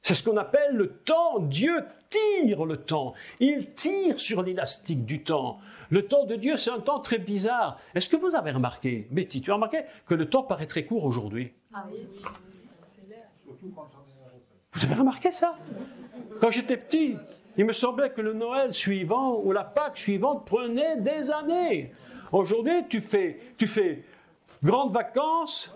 C'est ce qu'on appelle le temps. Dieu tire le temps. Il tire sur l'élastique du temps. Le temps de Dieu, c'est un temps très bizarre. Est-ce que vous avez remarqué, Betty, tu as remarqué que le temps paraît très court aujourd'hui? Ah oui. Vous avez remarqué ça? Quand j'étais petit, il me semblait que le Noël suivant ou la Pâque suivante prenait des années. Aujourd'hui, tu fais grandes vacances,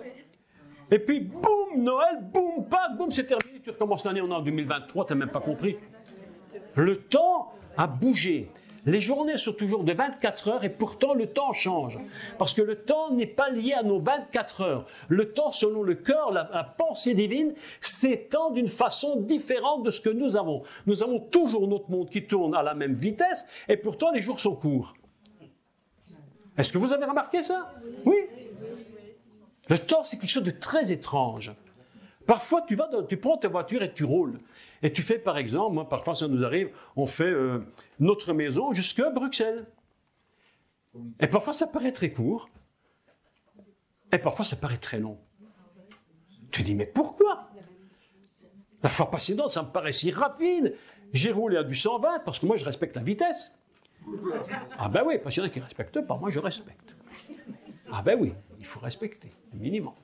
et puis boum, Noël, boum, Pâques, boum, c'est terminé. Tu recommences l'année, on est en 2023, tu n'as même pas compris. Le temps a bougé. Les journées sont toujours de 24 heures et pourtant le temps change. Parce que le temps n'est pas lié à nos 24 heures. Le temps, selon le cœur, la pensée divine, s'étend d'une façon différente de ce que nous avons. Nous avons toujours notre monde qui tourne à la même vitesse et pourtant les jours sont courts. Est-ce que vous avez remarqué ça? Oui. Le temps, c'est quelque chose de très étrange. Parfois, tu prends ta voiture et tu roules. Et tu fais, par exemple, moi, parfois, ça nous arrive, on fait notre maison jusqu'à Bruxelles. Et parfois, ça paraît très court. Et parfois, ça paraît très long. Tu dis, mais pourquoi? La fois précédente, ça me paraît si rapide. J'ai roulé à du 120 parce que moi, je respecte la vitesse. Ah ben oui, parce qu'il y en a qui ne respectent pas, moi, je respecte. Ah ben oui, il faut respecter, minimum.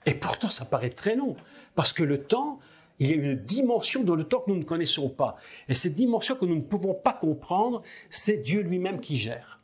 Et pourtant, ça paraît très long, parce que le temps, il y a une dimension dans le temps que nous ne connaissons pas. Et cette dimension que nous ne pouvons pas comprendre, c'est Dieu lui-même qui gère.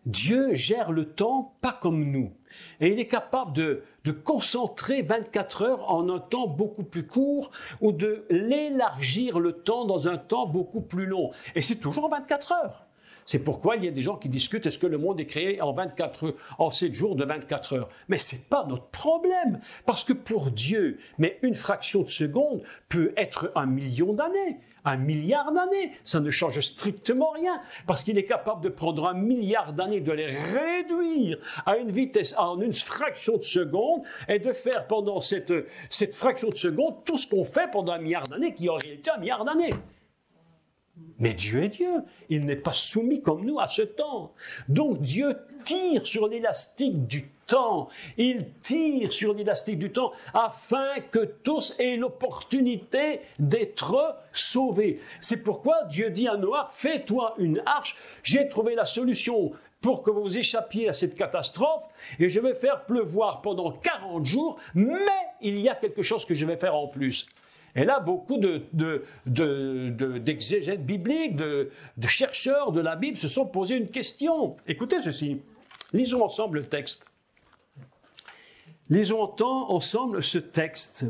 Dieu gère le temps pas comme nous. Et il est capable de concentrer 24 heures en un temps beaucoup plus court ou de l'élargir le temps dans un temps beaucoup plus long. Et c'est toujours 24 heures. C'est pourquoi il y a des gens qui discutent, est-ce que le monde est créé en 24 heures, en 7 jours de 24 heures? Mais ce n'est pas notre problème, parce que pour Dieu, mais une fraction de seconde peut être 1 million d'années, 1 milliard d'années. Ça ne change strictement rien, parce qu'il est capable de prendre 1 milliard d'années, de les réduire à une vitesse, en une fraction de seconde, et de faire pendant cette fraction de seconde tout ce qu'on fait pendant 1 milliard d'années, qui en réalité 1 milliard d'années. Mais Dieu est Dieu, il n'est pas soumis comme nous à ce temps. Donc Dieu tire sur l'élastique du temps, il tire sur l'élastique du temps afin que tous aient l'opportunité d'être sauvés. C'est pourquoi Dieu dit à Noé, fais-toi une arche, j'ai trouvé la solution pour que vous échappiez à cette catastrophe et je vais faire pleuvoir pendant 40 jours, mais il y a quelque chose que je vais faire en plus. Et là, beaucoup d'exégètes bibliques, de chercheurs de la Bible se sont posés une question. Écoutez ceci. Lisons ensemble le texte. Lisons ensemble ce texte.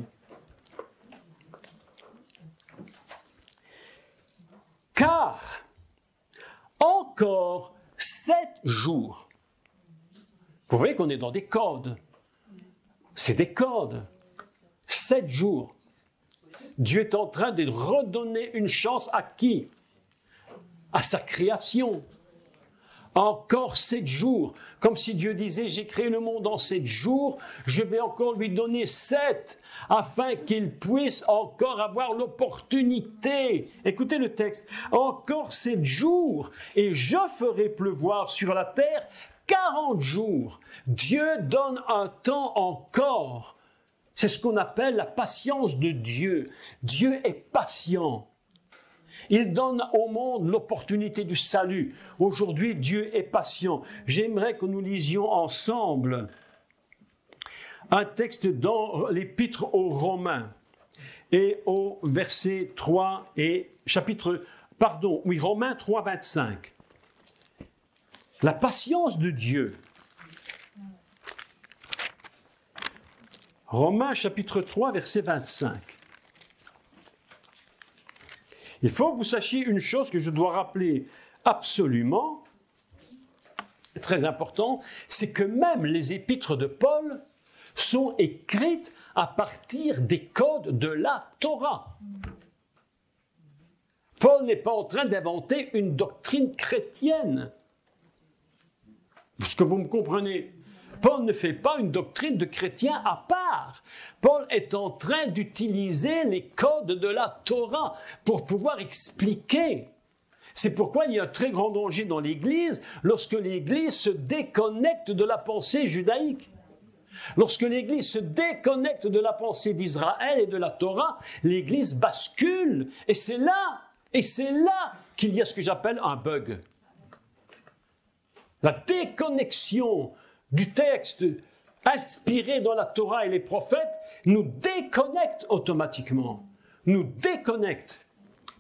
Car encore 7 jours. Vous voyez qu'on est dans des codes. C'est des codes. 7 jours. Dieu est en train de redonner une chance à qui? À sa création. Encore 7 jours. Comme si Dieu disait, j'ai créé le monde en 7 jours, je vais encore lui donner 7, afin qu'il puisse encore avoir l'opportunité. Écoutez le texte. Encore 7 jours, et je ferai pleuvoir sur la terre 40 jours. Dieu donne un temps encore. C'est ce qu'on appelle la patience de Dieu. Dieu est patient. Il donne au monde l'opportunité du salut. Aujourd'hui, Dieu est patient. J'aimerais que nous lisions ensemble un texte dans l'Épître aux Romains et au verset 3 et Romains 3, 25. La patience de Dieu. Romains chapitre 3, verset 25. Il faut que vous sachiez une chose que je dois rappeler absolument, très important, c'est que même les épîtres de Paul sont écrites à partir des codes de la Torah. Paul n'est pas en train d'inventer une doctrine chrétienne. Est-ce que vous me comprenez? Paul ne fait pas une doctrine de chrétien à part. Paul est en train d'utiliser les codes de la Torah pour pouvoir expliquer. C'est pourquoi il y a un très grand danger dans l'Église lorsque l'Église se déconnecte de la pensée judaïque. Lorsque l'Église se déconnecte de la pensée d'Israël et de la Torah, l'Église bascule. Et c'est là qu'il y a ce que j'appelle un bug. La déconnexion du texte inspiré dans la Torah et les prophètes nous déconnecte automatiquement. Nous déconnecte.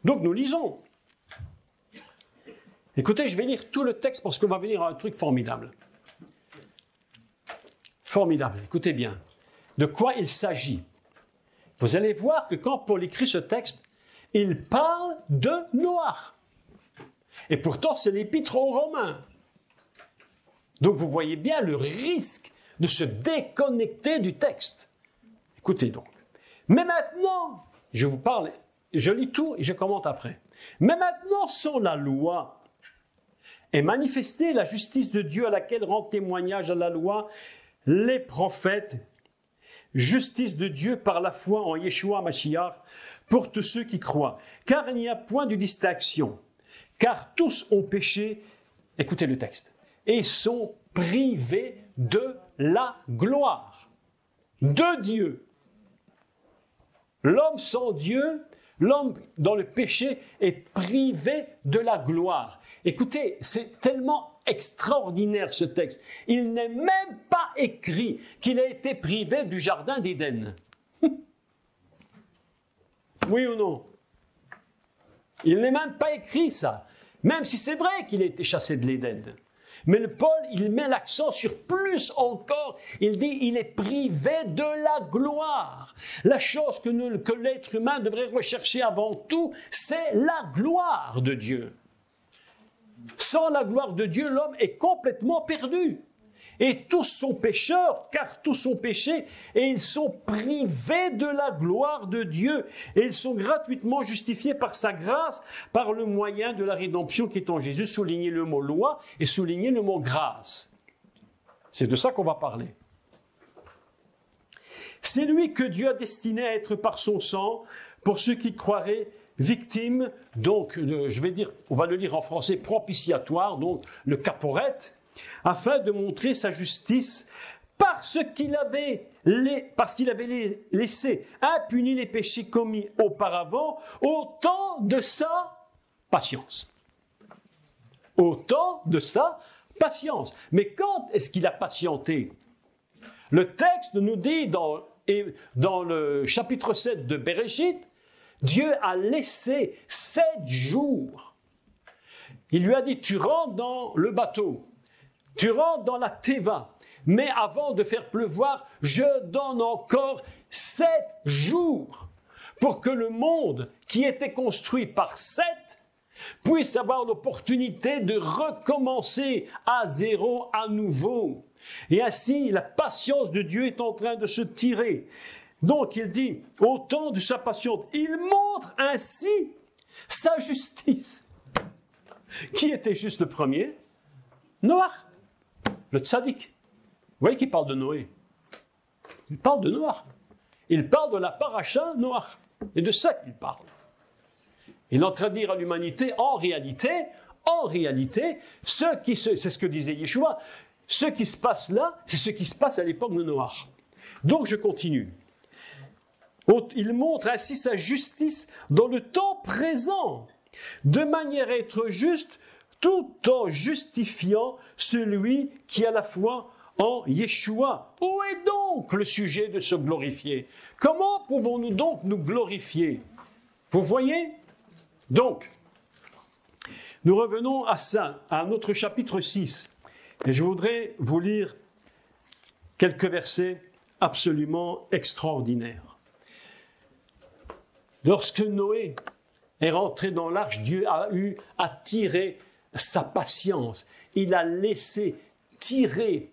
Donc nous lisons. Écoutez, je vais lire tout le texte parce qu'on va venir à un truc formidable. Formidable, écoutez bien. De quoi il s'agit? Vous allez voir que quand Paul écrit ce texte, il parle de Noach. Et pourtant, c'est l'épître aux Romains. Donc vous voyez bien le risque de se déconnecter du texte. Écoutez donc. Mais maintenant, je vous parle, je lis tout et je commente après. Mais maintenant, sans la loi, est manifestée la justice de Dieu à laquelle rend témoignage à la loi les prophètes, justice de Dieu par la foi en Yeshua Mashiach pour tous ceux qui croient. Car il n'y a point de distinction, car tous ont péché, écoutez le texte, et sont privés de la gloire de Dieu. L'homme sans Dieu, l'homme dans le péché est privé de la gloire. Écoutez, c'est tellement extraordinaire ce texte. Il n'est même pas écrit qu'il a été privé du jardin d'Éden. Oui ou non? Il n'est même pas écrit ça. Même si c'est vrai qu'il a été chassé de l'Éden. Mais Paul, il met l'accent sur plus encore. Il dit, il est privé de la gloire. La chose que l'être humain devrait rechercher avant tout, c'est la gloire de Dieu. Sans la gloire de Dieu, l'homme est complètement perdu. Et tous sont pécheurs, car tous sont péchés, et ils sont privés de la gloire de Dieu. Et ils sont gratuitement justifiés par sa grâce, par le moyen de la rédemption qui est en Jésus. Soulignez le mot loi et soulignez le mot grâce. C'est de ça qu'on va parler. C'est lui que Dieu a destiné à être par son sang, pour ceux qui croiraient, victime, donc, je vais dire, on va le lire en français, propitiatoire, donc le caporet, afin de montrer sa justice parce qu'il avait laissé impunis les péchés commis auparavant au temps de sa patience. Au temps de sa patience. Mais quand est-ce qu'il a patienté? Le texte nous dit dans le chapitre 7 de Bereshit, Dieu a laissé 7 jours. Il lui a dit, tu rentres dans le bateau. Tu rentres dans la Teva, mais avant de faire pleuvoir, je donne encore 7 jours pour que le monde qui était construit par 7 puisse avoir l'opportunité de recommencer à zéro à nouveau. Et ainsi, la patience de Dieu est en train de se tirer. Donc, il dit, au temps de sa patience, il montre ainsi sa justice. Qui était juste le premier? Noach. Le tzaddik. Vous voyez qu'il parle de Noé. Il parle de Noach. Il parle de la paracha Noach. Et de ça qu'il parle. Il est en train de dire à l'humanité, en réalité, c'est ce que disait Yeshua, ce qui se passe là, c'est ce qui se passe à l'époque de Noach. Donc je continue. Il montre ainsi sa justice dans le temps présent, de manière à être juste, tout en justifiant celui qui a la foi en Yeshua. Où est donc le sujet de se glorifier? Comment pouvons-nous donc nous glorifier? Vous voyez? Donc, nous revenons à ça, à notre chapitre 6. Et je voudrais vous lire quelques versets absolument extraordinaires. Lorsque Noé est rentré dans l'arche, Dieu a eu à tirer sa patience. Il a laissé tirer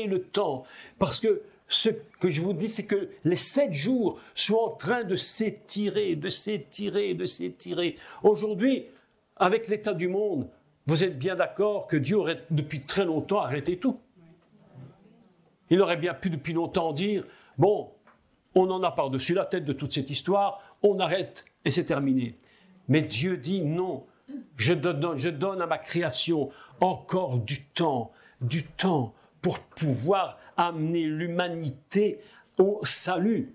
le temps. Parce que ce que je vous dis, c'est que les 7 jours sont en train de s'étirer. Aujourd'hui, avec l'état du monde, vous êtes bien d'accord que Dieu aurait depuis très longtemps arrêté tout. Il aurait bien pu depuis longtemps dire, bon, on en a par-dessus la tête de toute cette histoire, on arrête et c'est terminé. Mais Dieu dit non, je donne à ma création encore du temps pour pouvoir amener l'humanité au salut.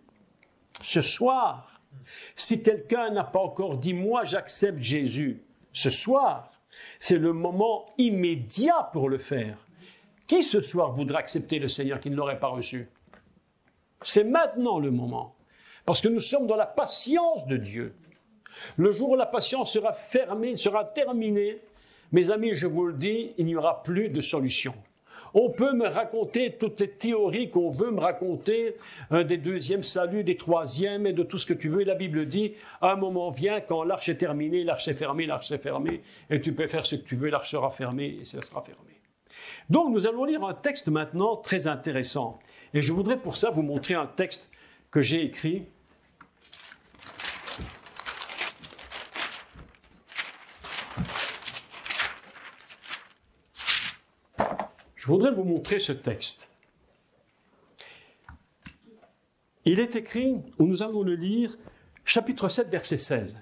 Ce soir, si quelqu'un n'a pas encore dit « moi j'accepte Jésus », ce soir, c'est le moment immédiat pour le faire. Qui ce soir voudra accepter le Seigneur qui ne l'aurait pas reçu? C'est maintenant le moment. Parce que nous sommes dans la patience de Dieu. Le jour où la patience sera fermée, sera terminée, mes amis, je vous le dis, il n'y aura plus de solution. On peut me raconter toutes les théories qu'on veut me raconter, des deuxièmes saluts, des troisièmes et de tout ce que tu veux. Et la Bible dit, un moment vient quand l'arche est terminée, l'arche est fermée, et tu peux faire ce que tu veux, l'arche sera fermée et ça sera fermé. Donc nous allons lire un texte maintenant très intéressant. Et je voudrais pour ça vous montrer un texte que j'ai écrit. Je voudrais vous montrer ce texte. Il est écrit, où nous allons le lire, chapitre 7, verset 16.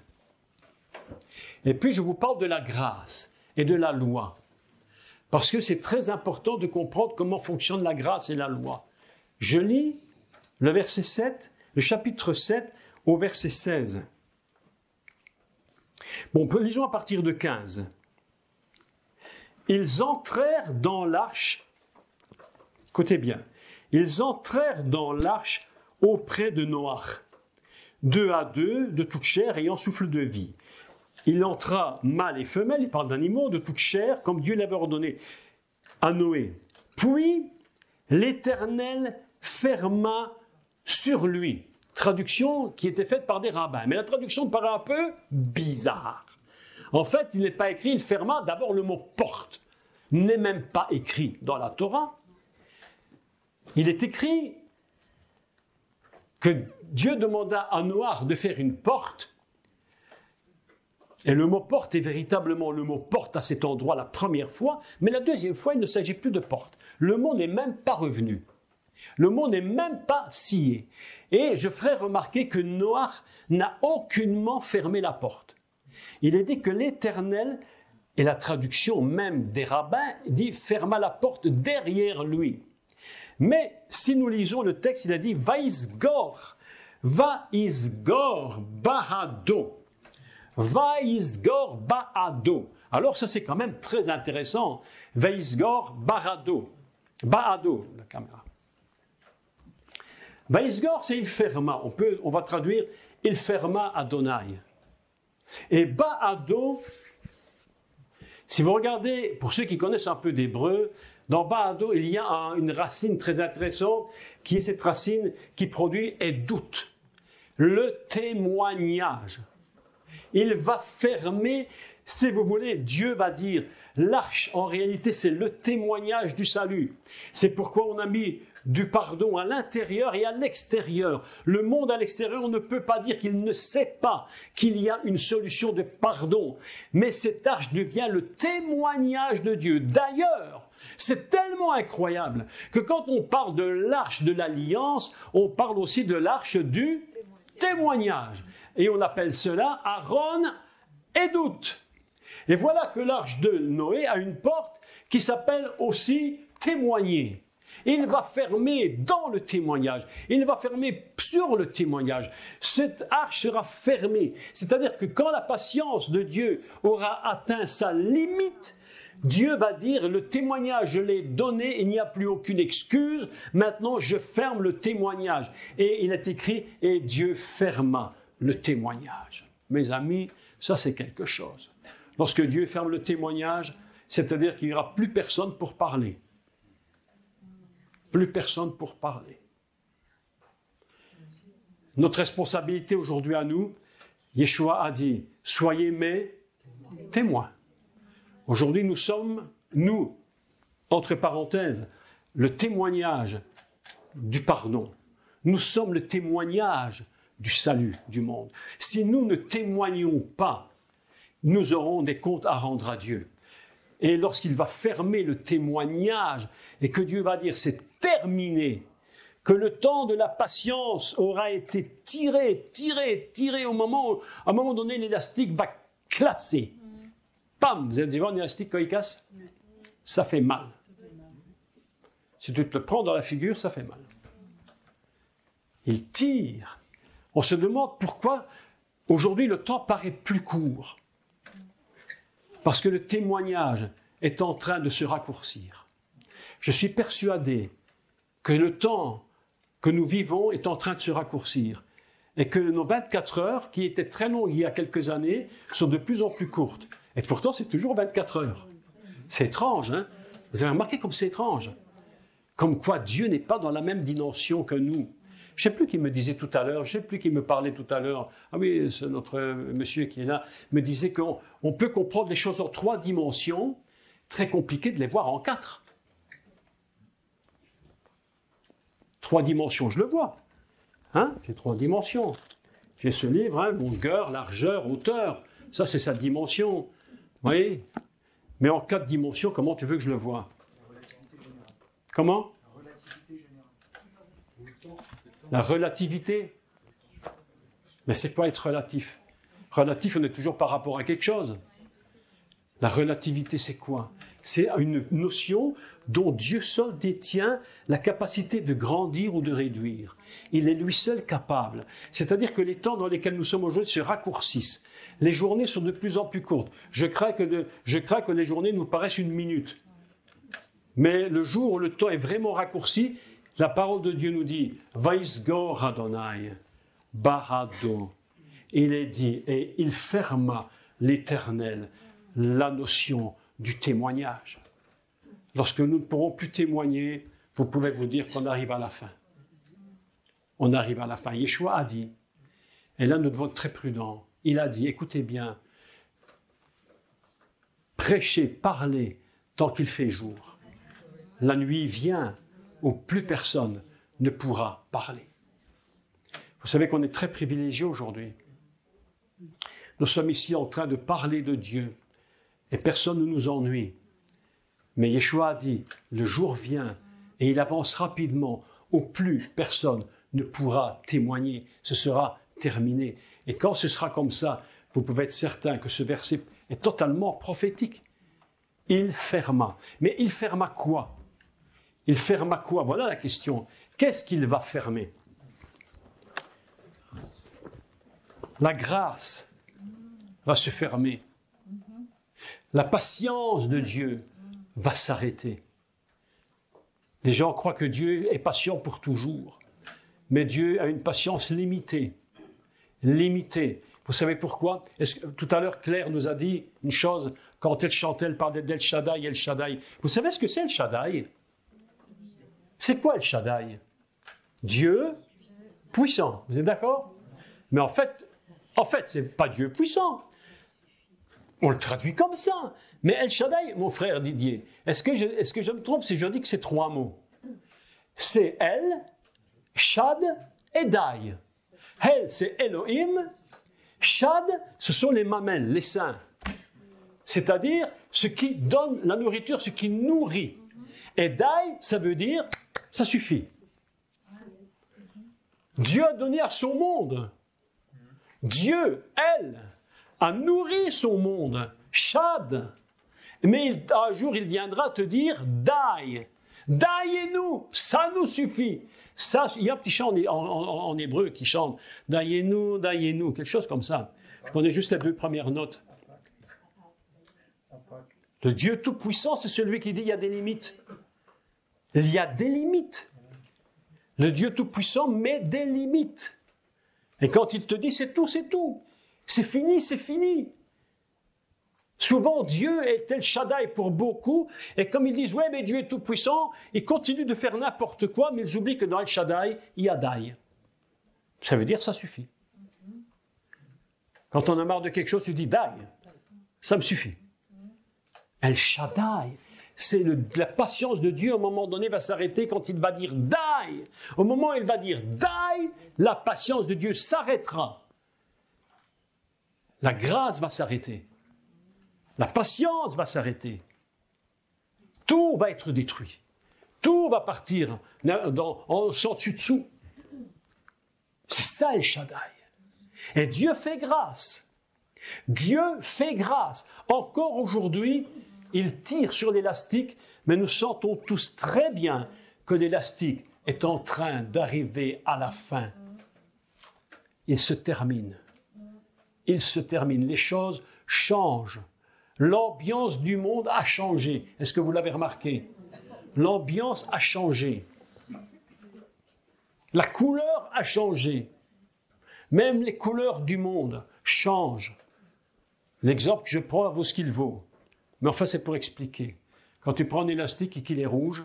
Et puis je vous parle de la grâce et de la loi. Parce que c'est très important de comprendre comment fonctionne la grâce et la loi. Je lis le verset 7, le chapitre 7 au verset 16. Bon, lisons à partir de 15. Ils entrèrent dans l'arche, écoutez bien, ils entrèrent dans l'arche auprès de Noach, 2 à 2, de toute chair ayant souffle de vie. Il entra mâle et femelle, il parle d'animaux, de toute chair, comme Dieu l'avait ordonné à Noé. Puis l'Éternel ferma sur lui. Traduction qui était faite par des rabbins. Mais la traduction me paraît un peu bizarre. En fait, il n'est pas écrit, il ferma, d'abord le mot porte n'est même pas écrit dans la Torah. Il est écrit que Dieu demanda à Noach de faire une porte. Et le mot porte est véritablement le mot porte à cet endroit la première fois, mais la deuxième fois, il ne s'agit plus de porte. Le mot n'est même pas revenu. Le mot n'est même pas scié. Et je ferai remarquer que Noach n'a aucunement fermé la porte. Il est dit que l'Éternel, et la traduction même des rabbins, dit « ferma la porte derrière lui ». Mais si nous lisons le texte, il a dit « vaisgor ba'ado ». Vaisgor ba'ado. Alors ça c'est quand même très intéressant. Vaisgor ba'ado. Ba'ado, la caméra. Vaisgor c'est il ferma. On va traduire il ferma Adonai. Et ba'ado, si vous regardez, pour ceux qui connaissent un peu d'hébreu, dans ba'ado il y a une racine très intéressante qui est cette racine qui produit doute. Le témoignage. Il va fermer, si vous voulez, Dieu va dire, l'arche, en réalité, c'est le témoignage du salut. C'est pourquoi on a mis du pardon à l'intérieur et à l'extérieur. Le monde à l'extérieur, on ne peut pas dire qu'il ne sait pas qu'il y a une solution de pardon. Mais cette arche devient le témoignage de Dieu. D'ailleurs, c'est tellement incroyable que quand on parle de l'arche de l'alliance, on parle aussi de l'arche du témoignage. Et on appelle cela Aaron Edout. Et voilà que l'arche de Noé a une porte qui s'appelle aussi témoigner. Il va fermer dans le témoignage. Il va fermer sur le témoignage. Cette arche sera fermée. C'est-à-dire que quand la patience de Dieu aura atteint sa limite, Dieu va dire, le témoignage, je l'ai donné, il n'y a plus aucune excuse, maintenant je ferme le témoignage. Et il est écrit, et Dieu ferma le témoignage. Mes amis, ça c'est quelque chose. Lorsque Dieu ferme le témoignage, c'est-à-dire qu'il n'y aura plus personne pour parler. Plus personne pour parler. Notre responsabilité aujourd'hui à nous, Yeshua a dit, soyez mes témoins. Aujourd'hui, nous sommes, nous, entre parenthèses, le témoignage du pardon. Nous sommes le témoignage du salut du monde. Si nous ne témoignons pas, nous aurons des comptes à rendre à Dieu. Et lorsqu'il va fermer le témoignage et que Dieu va dire c'est terminé, que le temps de la patience aura été tiré au moment où, à un moment donné, l'élastique va classer. Pam, vous avez dit voir un élastique quand il casse? Ça fait mal. Si tu te le prends dans la figure, ça fait mal. Il tire. On se demande pourquoi aujourd'hui le temps paraît plus court. Parce que le témoignage est en train de se raccourcir. Je suis persuadé que le temps que nous vivons est en train de se raccourcir et que nos 24 heures, qui étaient très longues il y a quelques années, sont de plus en plus courtes. Et pourtant, c'est toujours 24 heures. C'est étrange, hein? Vous avez remarqué comme c'est étrange? Comme quoi Dieu n'est pas dans la même dimension que nous. Je ne sais plus qui me disait tout à l'heure, je ne sais plus qui me parlait tout à l'heure. Ah oui, c'est notre monsieur qui est là, me disait qu'on peut comprendre les choses en 3 dimensions, très compliqué de les voir en 4. 3 dimensions, je le vois. Hein? J'ai 3 dimensions. J'ai ce livre, hein, longueur, largeur, hauteur. Ça, c'est sa dimension. Vous voyez? Mais en 4 dimensions, comment tu veux que je le vois? Comment? La relativité. Mais c'est quoi être relatif? Relatif, on est toujours par rapport à quelque chose. La relativité, c'est quoi? C'est une notion dont Dieu seul détient la capacité de grandir ou de réduire. Il est lui seul capable. C'est-à-dire que les temps dans lesquels nous sommes aujourd'hui se raccourcissent. Les journées sont de plus en plus courtes. Je crains que les journées nous paraissent une minute. Mais le jour où le temps est vraiment raccourci, la parole de Dieu nous dit « Vaisgo Adonai, Barado ». Il est dit, et il ferma l'Éternel la notion du témoignage. Lorsque nous ne pourrons plus témoigner, vous pouvez vous dire qu'on arrive à la fin. On arrive à la fin. Yeshua a dit, et là nous devons être très prudents, il a dit, écoutez bien, prêchez, parlez tant qu'il fait jour. La nuit vient où plus personne ne pourra parler. Vous savez qu'on est très privilégiés aujourd'hui. Nous sommes ici en train de parler de Dieu et personne ne nous ennuie. Mais Yeshua a dit, le jour vient et il avance rapidement où plus personne ne pourra témoigner. Ce sera terminé. Et quand ce sera comme ça, vous pouvez être certain que ce verset est totalement prophétique. Il ferma. Mais il ferma quoi? Il ferma quoi? Voilà la question. Qu'est-ce qu'il va fermer? La grâce va se fermer. La patience de Dieu va s'arrêter. Les gens croient que Dieu est patient pour toujours. Mais Dieu a une patience limitée. Limitée. Vous savez pourquoi? Tout à l'heure, Claire nous a dit une chose, quand elle chantait, elle parlait d'El Shaddai, El Shaddai. Vous savez ce que c'est El Shaddai? C'est quoi El Shaddai? Dieu puissant. Vous êtes d'accord? Mais en fait, ce n'est pas Dieu puissant. On le traduit comme ça. Mais El Shaddai, mon frère Didier, est-ce que je me trompe si je dis que c'est 3 mots? C'est El, Shad et Dai. El, c'est Elohim. Shad, ce sont les mamelles, les seins. C'est-à-dire ce qui donne la nourriture, ce qui nourrit. Et Dai, ça veut dire, ça suffit. Dieu a donné à son monde. Dieu, elle, a nourri son monde. Shad. Mais un jour, il viendra te dire, Dai. Dai-nous, ça nous suffit. Ça, il y a un petit chant en hébreu qui chante Dai-nous, Dai-nous, quelque chose comme ça. Je connais juste les 2 premières notes. Le Dieu Tout-Puissant, c'est celui qui dit il y a des limites. Il y a des limites. Le Dieu Tout-Puissant met des limites. Et quand il te dit c'est tout, c'est tout. C'est fini, c'est fini. Souvent, Dieu est El Shaddai pour beaucoup, et comme ils disent, ouais, mais Dieu est tout-puissant, ils continuent de faire n'importe quoi, mais ils oublient que dans El Shaddai, il y a Dai. Ça veut dire, ça suffit. Quand on a marre de quelque chose, tu dis Dai. Ça me suffit. El Shaddai, c'est la patience de Dieu, à un moment donné, va s'arrêter quand il va dire Dai. Au moment où il va dire Dai, la patience de Dieu s'arrêtera. La grâce va s'arrêter. La patience va s'arrêter. Tout va être détruit. Tout va partir en sans dessus-dessous. C'est ça El Shaddai. Et Dieu fait grâce. Dieu fait grâce. Encore aujourd'hui, il tire sur l'élastique, mais nous sentons tous très bien que l'élastique est en train d'arriver à la fin, il se termine. Il se termine. Les choses changent. L'ambiance du monde a changé. Est-ce que vous l'avez remarqué? L'ambiance a changé. La couleur a changé. Même les couleurs du monde changent. L'exemple que je prends vaut ce qu'il vaut. Mais enfin, c'est pour expliquer. Quand tu prends un élastique et qu'il est rouge,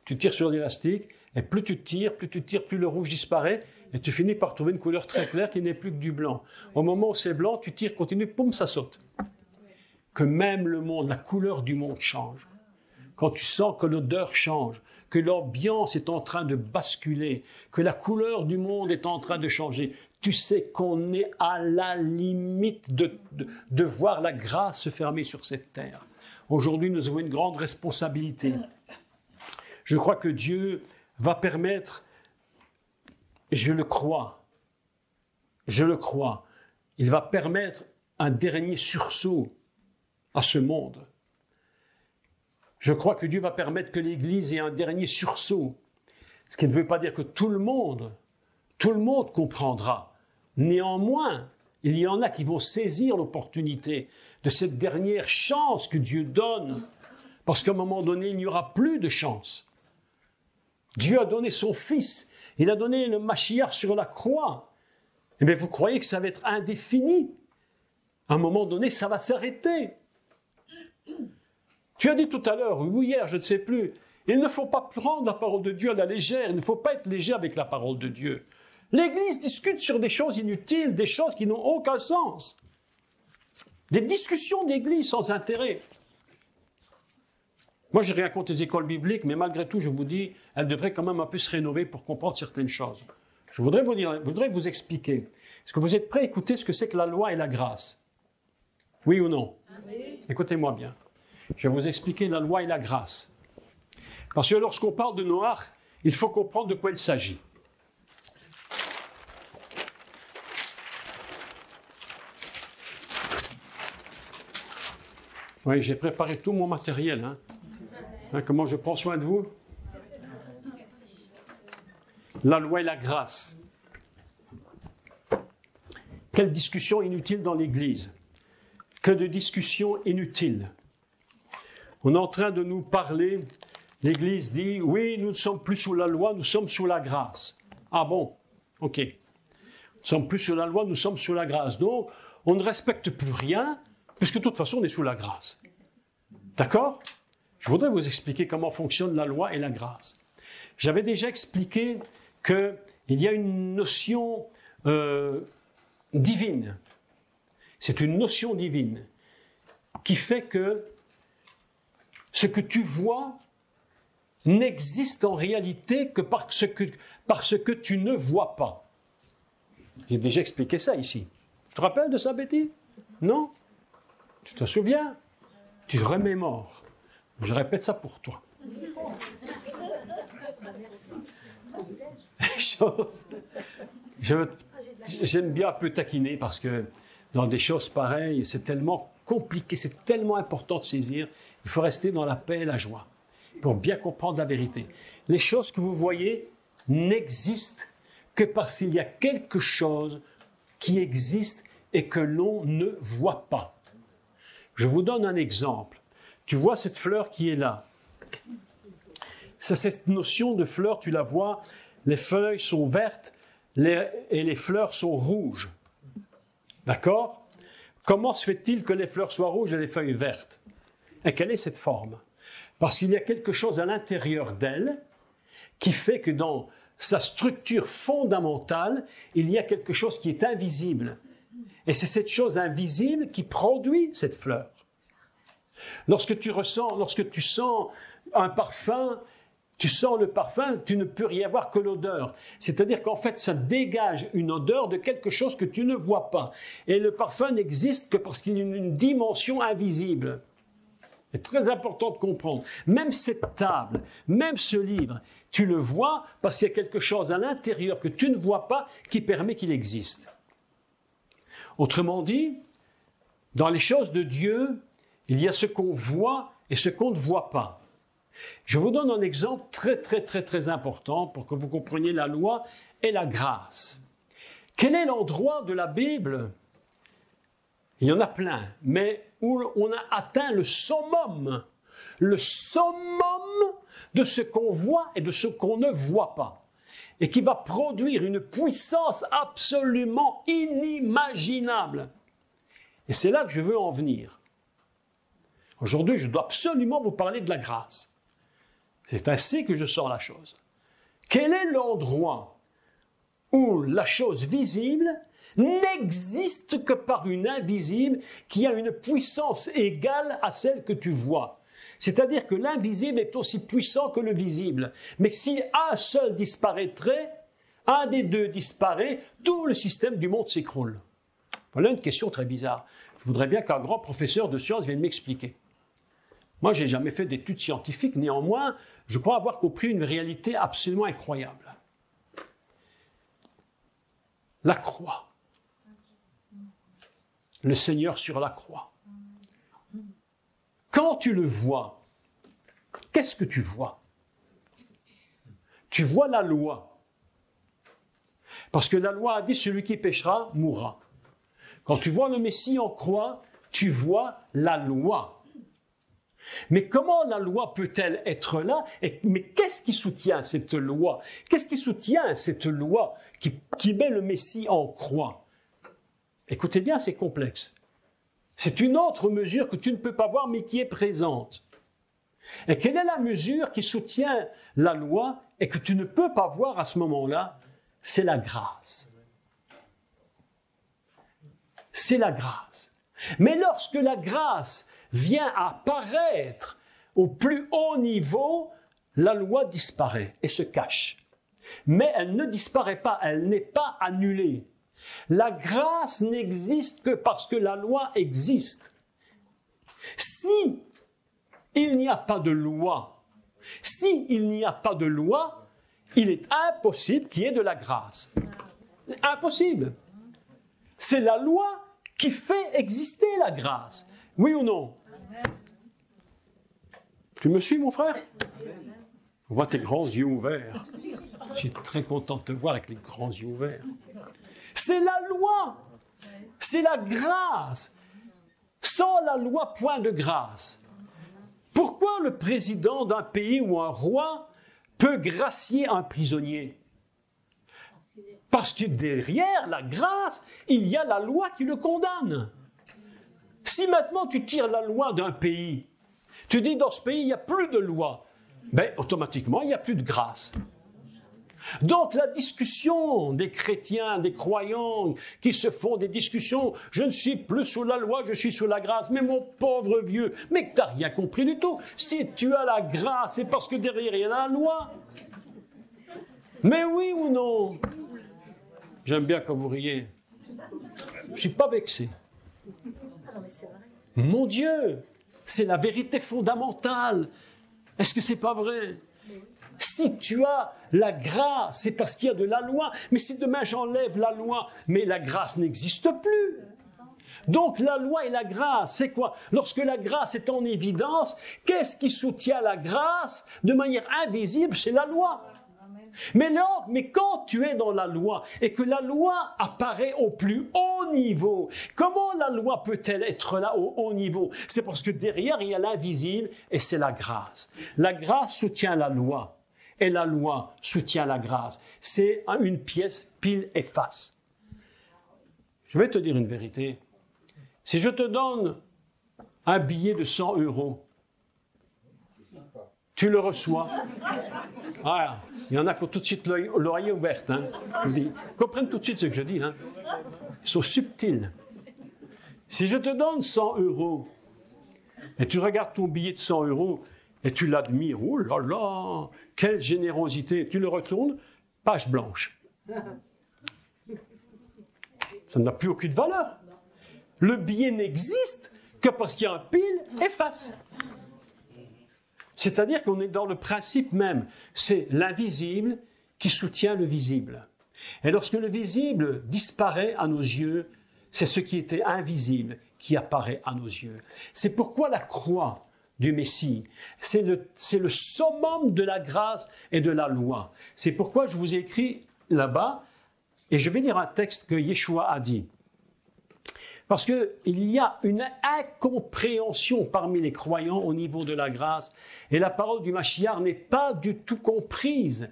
tu tires sur l'élastique, et plus tu tires, plus le rouge disparaît, et tu finis par trouver une couleur très claire qui n'est plus que du blanc. Au moment où c'est blanc, tu tires, continue, poum, ça saute. Que même le monde, la couleur du monde change. Quand tu sens que l'odeur change, que l'ambiance est en train de basculer, que la couleur du monde est en train de changer, tu sais qu'on est à la limite de voir la grâce se fermer sur cette terre. Aujourd'hui, nous avons une grande responsabilité. Je crois que Dieu va permettre, je le crois, il va permettre un dernier sursaut à ce monde. Je crois que Dieu va permettre que l'Église ait un dernier sursaut. Ce qui ne veut pas dire que tout le monde comprendra. Néanmoins, il y en a qui vont saisir l'opportunité de cette dernière chance que Dieu donne. Parce qu'à un moment donné, il n'y aura plus de chance. Dieu a donné son Fils. Il a donné le Mashiach sur la croix. Eh bien, vous croyez que ça va être indéfini? À un moment donné, ça va s'arrêter. Tu as dit tout à l'heure, ou hier, je ne sais plus, il ne faut pas prendre la parole de Dieu à la légère, il ne faut pas être léger avec la parole de Dieu. L'Église discute sur des choses inutiles, des choses qui n'ont aucun sens. Des discussions d'Église sans intérêt. Moi, je n'ai rien contre les écoles bibliques, mais malgré tout, je vous dis, elles devraient quand même un peu se rénover pour comprendre certaines choses. Je voudrais vous expliquer. Est-ce que vous êtes prêts à écouter ce que c'est que la loi et la grâce? Oui ou non? Amen. Écoutez-moi bien. Je vais vous expliquer la loi et la grâce. Parce que lorsqu'on parle de Noach, il faut comprendre de quoi il s'agit. Oui, j'ai préparé tout mon matériel. Comment je prends soin de vous? La loi et la grâce. Quelle discussion inutile dans l'Église. Que de discussions inutiles. On est en train de nous parler, l'Église dit, oui, nous ne sommes plus sous la loi, nous sommes sous la grâce. Ah bon, ok. Nous ne sommes plus sous la loi, nous sommes sous la grâce. Donc, on ne respecte plus rien, puisque de toute façon, on est sous la grâce. D'accord? Je voudrais vous expliquer comment fonctionne la loi et la grâce. J'avais déjà expliqué qu'il y a une notion divine. C'est une notion divine qui fait que ce que tu vois n'existe en réalité que parce que tu ne vois pas. J'ai déjà expliqué ça ici. Tu te rappelles de ça, Betty? Non? Tu te souviens? Tu te remémores. Je répète ça pour toi. J'aime bien un peu taquiner parce que dans des choses pareilles, c'est tellement compliqué, c'est tellement important de saisir. Il faut rester dans la paix et la joie pour bien comprendre la vérité. Les choses que vous voyez n'existent que parce qu'il y a quelque chose qui existe et que l'on ne voit pas. Je vous donne un exemple. Tu vois cette fleur qui est là. C'est cette notion de fleur, tu la vois, les feuilles sont vertes et les fleurs sont rouges. D'accord? Comment se fait-il que les fleurs soient rouges et les feuilles vertes? Et quelle est cette forme? Parce qu'il y a quelque chose à l'intérieur d'elle qui fait que dans sa structure fondamentale, il y a quelque chose qui est invisible. Et c'est cette chose invisible qui produit cette fleur. Lorsque tu sens un parfum, tu sens le parfum, tu ne peux y avoir que l'odeur. C'est-à-dire qu'en fait, ça dégage une odeur de quelque chose que tu ne vois pas. Et le parfum n'existe que parce qu'il y a une dimension invisible. C'est très important de comprendre. Même cette table, même ce livre, tu le vois parce qu'il y a quelque chose à l'intérieur que tu ne vois pas qui permet qu'il existe. Autrement dit, dans les choses de Dieu, il y a ce qu'on voit et ce qu'on ne voit pas. Je vous donne un exemple très important pour que vous compreniez la loi et la grâce. Quel est l'endroit de la Bible? Il y en a plein, mais où on a atteint le summum de ce qu'on voit et de ce qu'on ne voit pas, et qui va produire une puissance absolument inimaginable. Et c'est là que je veux en venir. Aujourd'hui, je dois absolument vous parler de la grâce. C'est ainsi que je sors la chose. Quel est l'endroit où la chose visible n'existe que par une invisible qui a une puissance égale à celle que tu vois? C'est-à-dire que l'invisible est aussi puissant que le visible. Mais si un seul disparaîtrait, un des deux disparaît, tout le système du monde s'écroule. Voilà une question très bizarre. Je voudrais bien qu'un grand professeur de sciences vienne m'expliquer. Moi, je n'ai jamais fait d'études scientifiques, néanmoins, je crois avoir compris une réalité absolument incroyable. La croix. Le Seigneur sur la croix. Quand tu le vois, qu'est-ce que tu vois? Tu vois la loi. Parce que la loi a dit, celui qui péchera mourra. Quand tu vois le Messie en croix, tu vois la loi. Mais comment la loi peut-elle être là? Mais qu'est-ce qui soutient cette loi? Qu'est-ce qui soutient cette loi qui met le Messie en croix? Écoutez bien, c'est complexe. C'est une autre mesure que tu ne peux pas voir, mais qui est présente. Et quelle est la mesure qui soutient la loi et que tu ne peux pas voir à ce moment-là? C'est la grâce. C'est la grâce. Mais lorsque la grâce vient apparaître au plus haut niveau, la loi disparaît et se cache. Mais elle ne disparaît pas, elle n'est pas annulée. La grâce n'existe que parce que la loi existe. Si il n'y a pas de loi, il est impossible qu'il y ait de la grâce. Impossible. C'est la loi qui fait exister la grâce. Oui ou non? Tu me suis, mon frère? On voit tes grands yeux ouverts. Je suis très content de te voir avec les grands yeux ouverts. C'est la loi. C'est la grâce. Sans la loi, point de grâce. Pourquoi le président d'un pays ou un roi peut gracier un prisonnier? Parce que derrière la grâce, il y a la loi qui le condamne. Si maintenant tu tires la loi d'un pays, tu dis dans ce pays il n'y a plus de loi, ben automatiquement il n'y a plus de grâce. Donc la discussion des chrétiens, des croyants qui se font des discussions, je ne suis plus sous la loi, je suis sous la grâce, mais mon pauvre vieux, mais tu n'as rien compris du tout. Si tu as la grâce, c'est parce que derrière il y a la loi. Mais oui ou non? J'aime bien quand vous riez. Je ne suis pas vexé. Mon Dieu, c'est la vérité fondamentale. Est-ce que c'est pas vrai? Si tu as la grâce, c'est parce qu'il y a de la loi. Mais si demain j'enlève la loi, mais la grâce n'existe plus. Donc la loi et la grâce, c'est quoi? Lorsque la grâce est en évidence, qu'est-ce qui soutient la grâce de manière invisible? C'est la loi. Mais non, mais quand tu es dans la loi et que la loi apparaît au plus haut niveau, comment la loi peut-elle être là au haut niveau? C'est parce que derrière il y a l'invisible et c'est la grâce. La grâce soutient la loi et la loi soutient la grâce. C'est une pièce pile et face. Je vais te dire une vérité. Si je te donne un billet de 100 €, tu le reçois. Ah, il y en a qui ont tout de suite l'oreille ouverte. Hein. Ils comprennent tout de suite ce que je dis. Hein. Ils sont subtils. Si je te donne 100 € et tu regardes ton billet de 100 € et tu l'admires, oh là là, quelle générosité, tu le retournes, page blanche. Ça n'a plus aucune valeur. Le billet n'existe que parce qu'il y a un pile et face. C'est-à-dire qu'on est dans le principe même. C'est l'invisible qui soutient le visible. Et lorsque le visible disparaît à nos yeux, c'est ce qui était invisible qui apparaît à nos yeux. C'est pourquoi la croix du Messie. C'est le summum de la grâce et de la loi. C'est pourquoi je vous ai écrit là-bas, et je vais lire un texte que Yeshua a dit. Parce qu'il y a une incompréhension parmi les croyants au niveau de la grâce, et la parole du Mashiach n'est pas du tout comprise.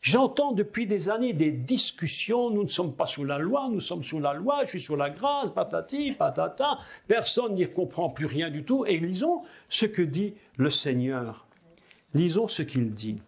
J'entends depuis des années des discussions, nous ne sommes pas sous la loi, nous sommes sous la loi, je suis sous la grâce, patati, patata, personne n'y comprend plus rien du tout. Et lisons ce que dit le Seigneur. Lisons ce qu'il dit.